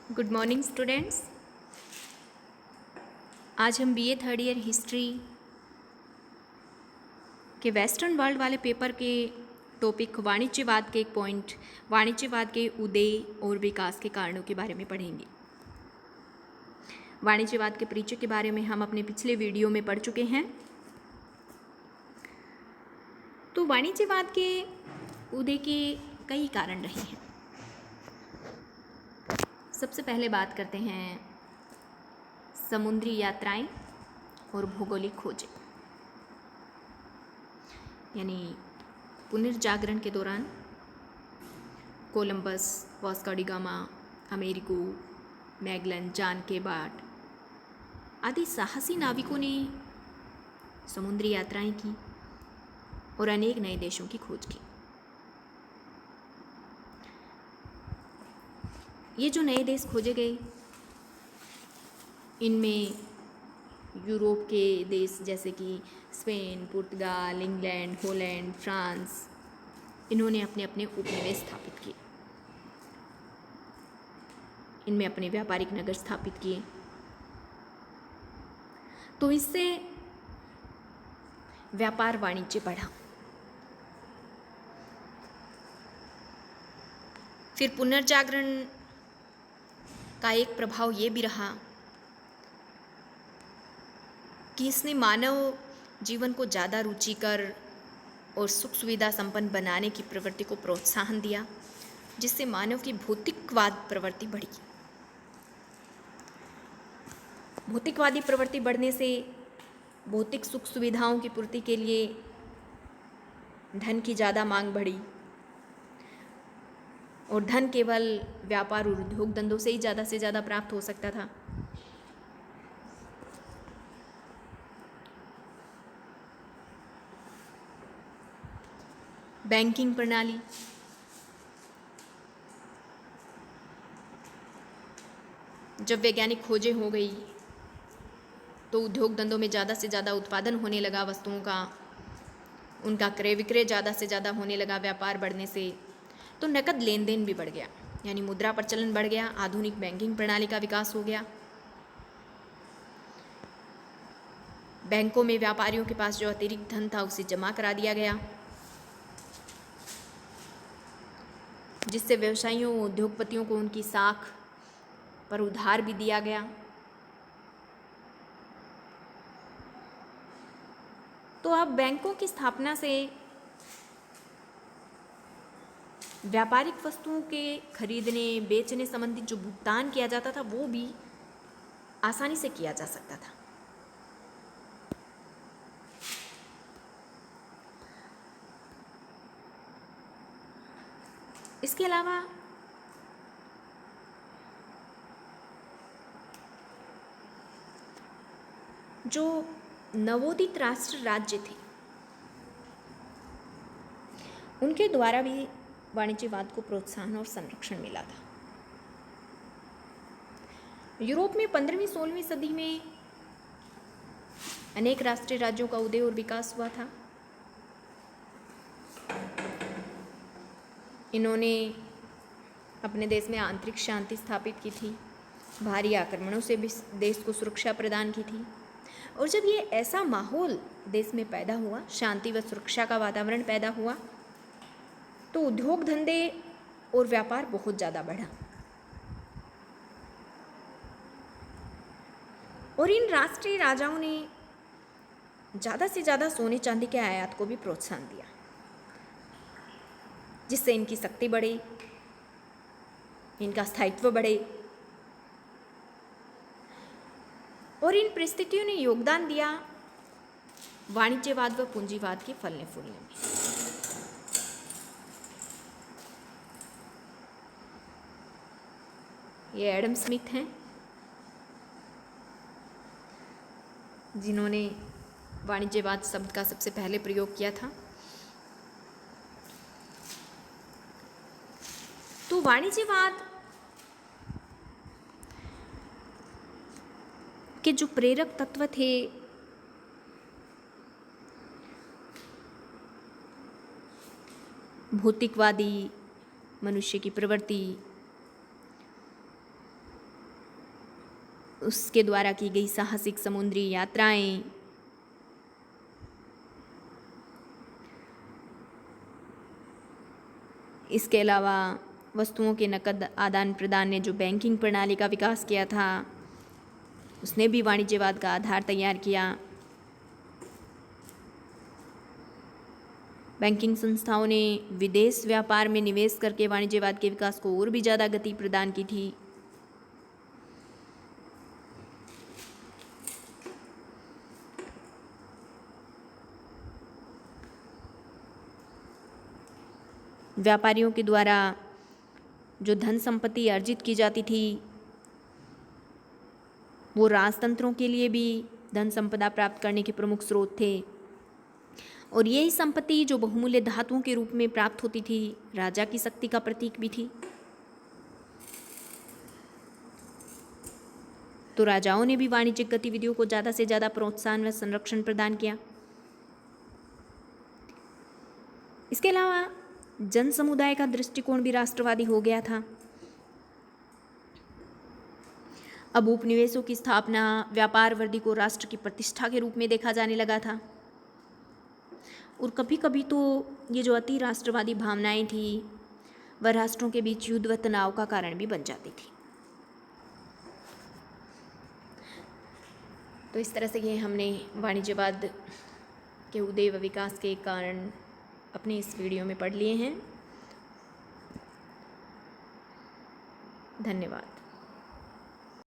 Good morning students. आज हम BA third year history के वेस्टर्न वर्ल्ड वाले पेपर के टॉपिक वाणिज्यवाद के एक पॉइंट वाणिज्यवाद के उदय और विकास के कारणों के बारे में पढ़ेंगे। वाणिज्यवाद के परिचय के बारे में हम अपने पिछले वीडियो में पढ़ चुके हैं। तो वाणिज्यवाद के उदय के कई कारण रहे हैं। सबसे पहले बात करते हैं समुद्री यात्राएं और भौगोलिक खोजें, यानी पुनर्जागरण के दौरान Columbus, Vasco da Gama, Amerigo, Magellan, John के बाट आदि साहसी नाविकों ने समुद्री यात्राएं की और अनेक नए देशों की खोज की। ये जो नए देश खोजे गए, इनमें यूरोप के देश जैसे कि स्पेन, पुर्तगाल, इंग्लैंड, हॉलैंड, फ्रांस, इन्होंने अपने अपने उपनिवेश स्थापित किए। इनमें अपने व्यापारिक नगर स्थापित किए। तो इससे व्यापार वाणिज्य बढ़ा। फिर पुनर्जागरण का एक प्रभाव ये भी रहा कि इसने मानव जीवन को ज़्यादा रुचिकर और सुख सुविधा संपन्न बनाने की प्रवृत्ति को प्रोत्साहन दिया, जिससे मानव की भौतिकवाद प्रवृत्ति बढ़ी। भौतिकवादी प्रवृत्ति बढ़ने से भौतिक सुख सुविधाओं की पूर्ति के लिए धन की ज़्यादा मांग बढ़ी और धन केवल व्यापार और उद्योग धंधों से ही ज़्यादा से ज़्यादा प्राप्त हो सकता था। बैंकिंग प्रणाली, जब वैज्ञानिक खोजें हो गई तो उद्योग धंधों में ज़्यादा से ज़्यादा उत्पादन होने लगा वस्तुओं का, उनका क्रय विक्रय ज़्यादा से ज़्यादा होने लगा व्यापार बढ़ने से, तो नकद लेन देन भी बढ़ गया, यानी मुद्रा प्रचलन बढ़ गया। आधुनिक बैंकिंग प्रणाली का विकास हो गया। बैंकों में व्यापारियों के पास जो अतिरिक्त धन था उसे जमा करा दिया गया, जिससे व्यवसायियों उद्योगपतियों को उनकी साख पर उधार भी दिया गया। तो अब बैंकों की स्थापना से व्यापारिक वस्तुओं के खरीदने बेचने संबंधित जो भुगतान किया जाता था वो भी आसानी से किया जा सकता था। इसके अलावा जो नवोदित राष्ट्र राज्य थे उनके द्वारा भी वाणिज्यवाद को प्रोत्साहन और संरक्षण मिला था। यूरोप में 15वीं 16वीं सदी में अनेक राष्ट्रीय राज्यों का उदय और विकास हुआ था। इन्होंने अपने देश में आंतरिक शांति स्थापित की थी, बाहरी आक्रमणों से भी देश को सुरक्षा प्रदान की थी। और जब ये ऐसा माहौल देश में पैदा हुआ, शांति व सुरक्षा का वातावरण पैदा हुआ, तो उद्योग धंधे और व्यापार बहुत ज़्यादा बढ़ा। और इन राष्ट्रीय राजाओं ने ज़्यादा से ज़्यादा सोने चांदी के आयात को भी प्रोत्साहन दिया, जिससे इनकी शक्ति बढ़े, इनका स्थायित्व बढ़े। और इन परिस्थितियों ने योगदान दिया वाणिज्यवाद व पूंजीवाद के फलने फूलने में। ये एडम स्मिथ हैं, जिन्होंने वाणिज्यवाद शब्द का सबसे पहले प्रयोग किया था। तो वाणिज्यवाद के जो प्रेरक तत्व थे भौतिकवादी मनुष्य की प्रवृत्ति, उसके द्वारा की गई साहसिक समुद्री यात्राएं, इसके अलावा वस्तुओं के नकद आदान प्रदान ने जो बैंकिंग प्रणाली का विकास किया था, उसने भी वाणिज्यवाद का आधार तैयार किया। बैंकिंग संस्थाओं ने विदेश व्यापार में निवेश करके वाणिज्यवाद के विकास को और भी ज़्यादा गति प्रदान की थी। व्यापारियों के द्वारा जो धन संपत्ति अर्जित की जाती थी, वो राजतंत्रों के लिए भी धन संपदा प्राप्त करने के प्रमुख स्रोत थे, और यही संपत्ति जो बहुमूल्य धातुओं के रूप में प्राप्त होती थी, राजा की शक्ति का प्रतीक भी थी। तो राजाओं ने भी वाणिज्यिक गतिविधियों को ज़्यादा से ज़्यादा प्रोत्साहन व संरक्षण प्रदान किया। इसके अलावा जन समुदाय का दृष्टिकोण भी राष्ट्रवादी हो गया था। अब उपनिवेशों की स्थापना, व्यापार वर्दी को राष्ट्र की प्रतिष्ठा के रूप में देखा जाने लगा था, और कभी कभी तो ये जो अति राष्ट्रवादी भावनाएं थी, वह राष्ट्रों के बीच युद्ध व तनाव का कारण भी बन जाती थी। तो इस तरह से ये हमने वाणिज्यवाद के उदय व विकास के कारण अपने इस वीडियो में पढ़ लिए हैं। धन्यवाद।